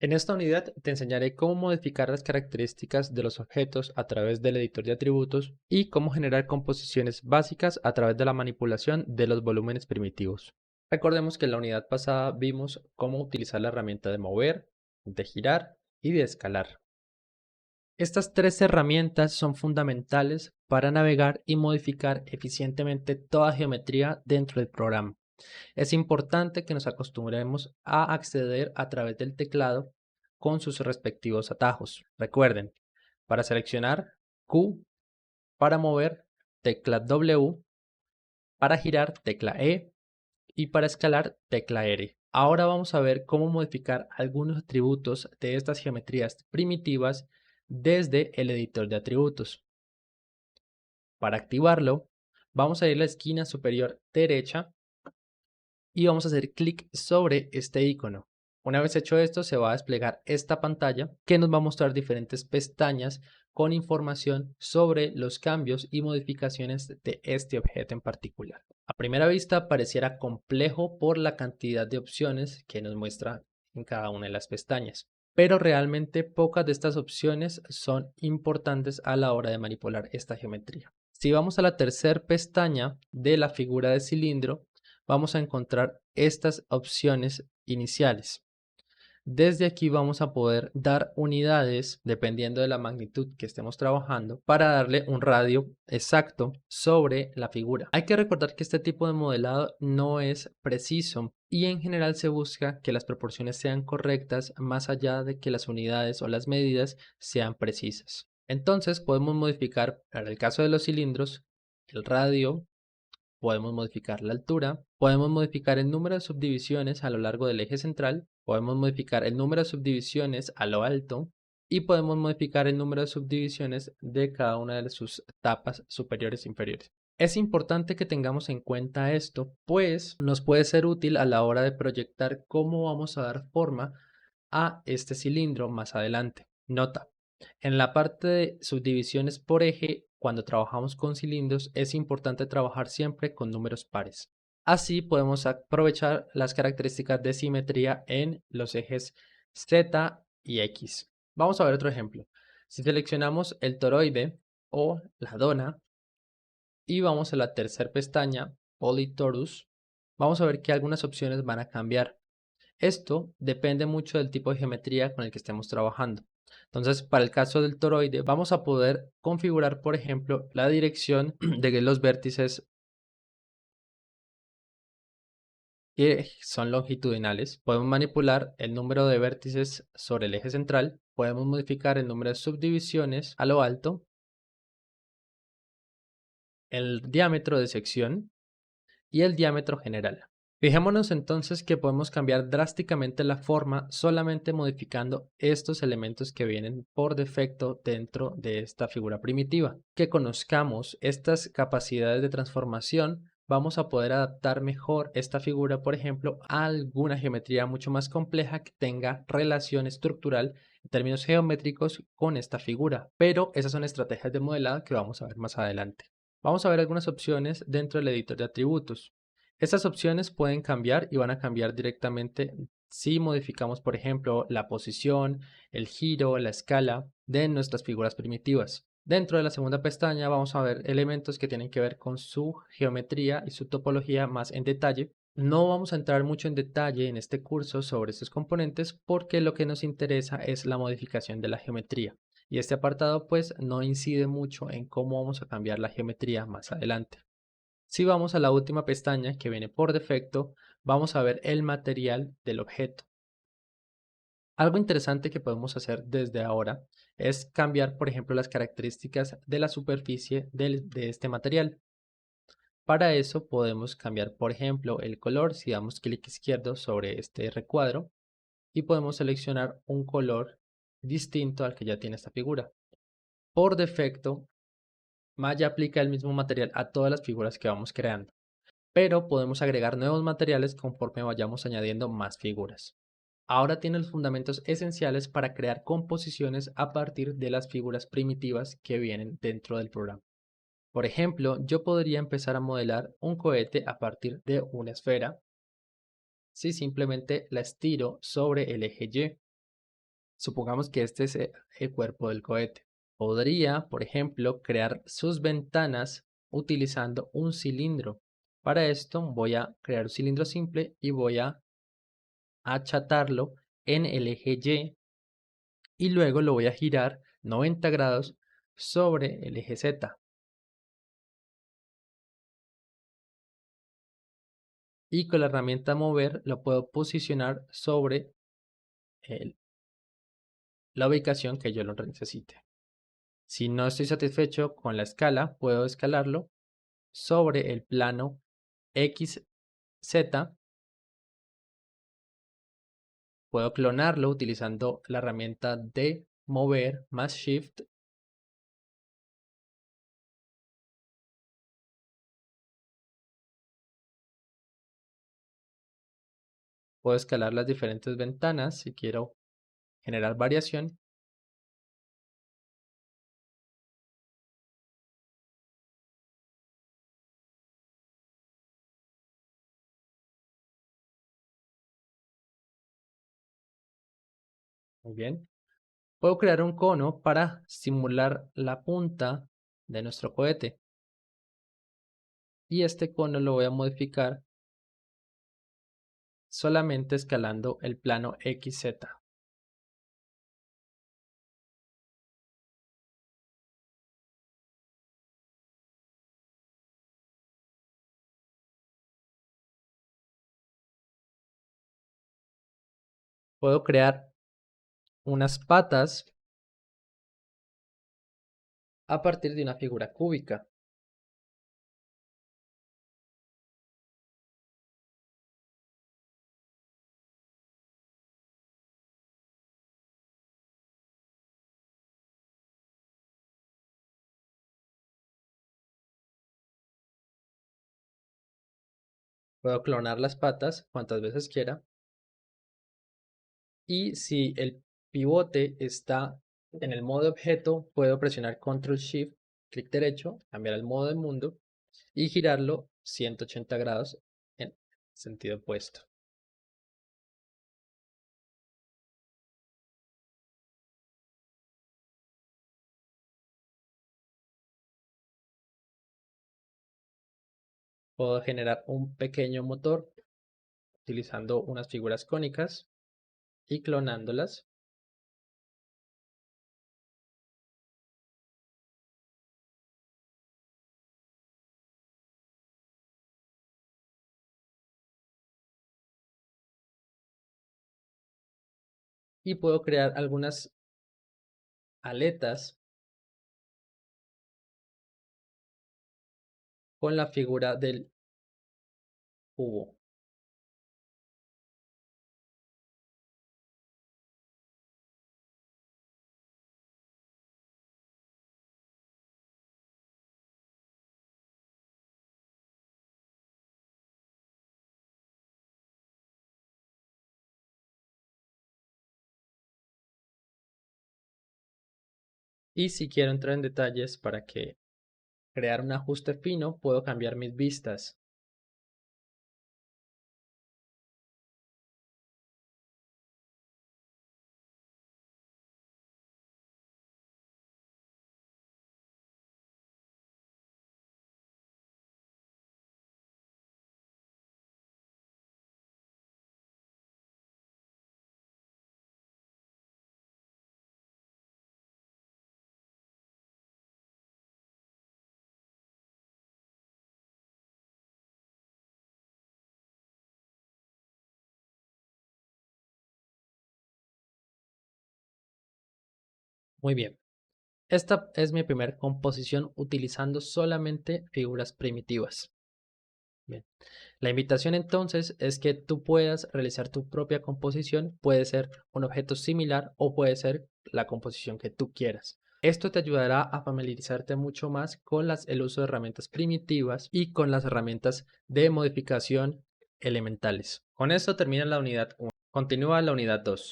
En esta unidad te enseñaré cómo modificar las características de los objetos a través del editor de atributos y cómo generar composiciones básicas a través de la manipulación de los volúmenes primitivos. Recordemos que en la unidad pasada vimos cómo utilizar la herramienta de mover, de girar y de escalar. Estas tres herramientas son fundamentales para navegar y modificar eficientemente toda geometría dentro del programa. Es importante que nos acostumbremos a acceder a través del teclado con sus respectivos atajos. Recuerden, para seleccionar Q, para mover tecla W, para girar tecla E y para escalar tecla R. Ahora vamos a ver cómo modificar algunos atributos de estas geometrías primitivas desde el editor de atributos. Para activarlo, vamos a ir a la esquina superior derecha y vamos a hacer clic sobre este icono. Una vez hecho esto, se va a desplegar esta pantalla que nos va a mostrar diferentes pestañas con información sobre los cambios y modificaciones de este objeto en particular. A primera vista pareciera complejo por la cantidad de opciones que nos muestra en cada una de las pestañas, pero realmente pocas de estas opciones son importantes a la hora de manipular esta geometría. Si vamos a la tercera pestaña de la figura de cilindro, vamos a encontrar estas opciones iniciales. Desde aquí vamos a poder dar unidades dependiendo de la magnitud que estemos trabajando para darle un radio exacto sobre la figura. Hay que recordar que este tipo de modelado no es preciso y en general se busca que las proporciones sean correctas más allá de que las unidades o las medidas sean precisas. Entonces podemos modificar, para el caso de los cilindros, el radio. Podemos modificar la altura, podemos modificar el número de subdivisiones a lo largo del eje central, podemos modificar el número de subdivisiones a lo alto y podemos modificar el número de subdivisiones de cada una de sus tapas superiores e inferiores. Es importante que tengamos en cuenta esto, pues nos puede ser útil a la hora de proyectar cómo vamos a dar forma a este cilindro más adelante. Nota: en la parte de subdivisiones por eje, cuando trabajamos con cilindros, es importante trabajar siempre con números pares. Así podemos aprovechar las características de simetría en los ejes Z y X. Vamos a ver otro ejemplo. Si seleccionamos el toroide o la dona y vamos a la tercera pestaña, Polytorus, vamos a ver que algunas opciones van a cambiar. Esto depende mucho del tipo de geometría con el que estemos trabajando. Entonces, para el caso del toroide, vamos a poder configurar, por ejemplo, la dirección de los vértices que son longitudinales. Podemos manipular el número de vértices sobre el eje central. Podemos modificar el número de subdivisiones a lo alto, el diámetro de sección y el diámetro general. Fijémonos entonces que podemos cambiar drásticamente la forma solamente modificando estos elementos que vienen por defecto dentro de esta figura primitiva. Que conozcamos estas capacidades de transformación, vamos a poder adaptar mejor esta figura, por ejemplo, a alguna geometría mucho más compleja que tenga relación estructural en términos geométricos con esta figura. Pero esas son estrategias de modelado que vamos a ver más adelante. Vamos a ver algunas opciones dentro del editor de atributos. Estas opciones pueden cambiar y van a cambiar directamente si modificamos, por ejemplo, la posición, el giro, la escala de nuestras figuras primitivas. Dentro de la segunda pestaña vamos a ver elementos que tienen que ver con su geometría y su topología más en detalle. No vamos a entrar mucho en detalle en este curso sobre estos componentes porque lo que nos interesa es la modificación de la geometría. Y este apartado pues no incide mucho en cómo vamos a cambiar la geometría más adelante. Si vamos a la última pestaña que viene por defecto, vamos a ver el material del objeto. Algo interesante que podemos hacer desde ahora es cambiar, por ejemplo, las características de la superficie de este material. Para eso podemos cambiar, por ejemplo, el color si damos clic izquierdo sobre este recuadro y podemos seleccionar un color distinto al que ya tiene esta figura. Por defecto, Maya aplica el mismo material a todas las figuras que vamos creando, pero podemos agregar nuevos materiales conforme vayamos añadiendo más figuras. Ahora tiene los fundamentos esenciales para crear composiciones a partir de las figuras primitivas que vienen dentro del programa. Por ejemplo, yo podría empezar a modelar un cohete a partir de una esfera si simplemente la estiro sobre el eje Y. Supongamos que este es el cuerpo del cohete. Podría, por ejemplo, crear sus ventanas utilizando un cilindro. Para esto voy a crear un cilindro simple y voy a achatarlo en el eje y luego lo voy a girar 90 grados sobre el eje Z. Y con la herramienta mover lo puedo posicionar sobre la ubicación que yo lo necesite. Si no estoy satisfecho con la escala, puedo escalarlo sobre el plano XZ. Puedo clonarlo utilizando la herramienta de mover más Shift. Puedo escalar las diferentes ventanas si quiero generar variación. Muy bien. Puedo crear un cono para simular la punta de nuestro cohete. Y este cono lo voy a modificar solamente escalando el plano XZ. Puedo crear unas patas a partir de una figura cúbica. Puedo clonar las patas cuantas veces quiera. Y si el pivote está en el modo objeto, puedo presionar Control Shift, clic derecho, cambiar el modo de mundo y girarlo 180 grados en sentido opuesto. Puedo generar un pequeño motor utilizando unas figuras cónicas y clonándolas. Y puedo crear algunas aletas con la figura del cubo. Y si quiero entrar en detalles para que crear un ajuste fino, puedo cambiar mis vistas. Muy bien. Esta es mi primera composición utilizando solamente figuras primitivas. Bien. La invitación entonces es que tú puedas realizar tu propia composición. Puede ser un objeto similar o puede ser la composición que tú quieras. Esto te ayudará a familiarizarte mucho más con el uso de herramientas primitivas y con las herramientas de modificación elementales. Con esto termina la unidad 1. Continúa la unidad 2.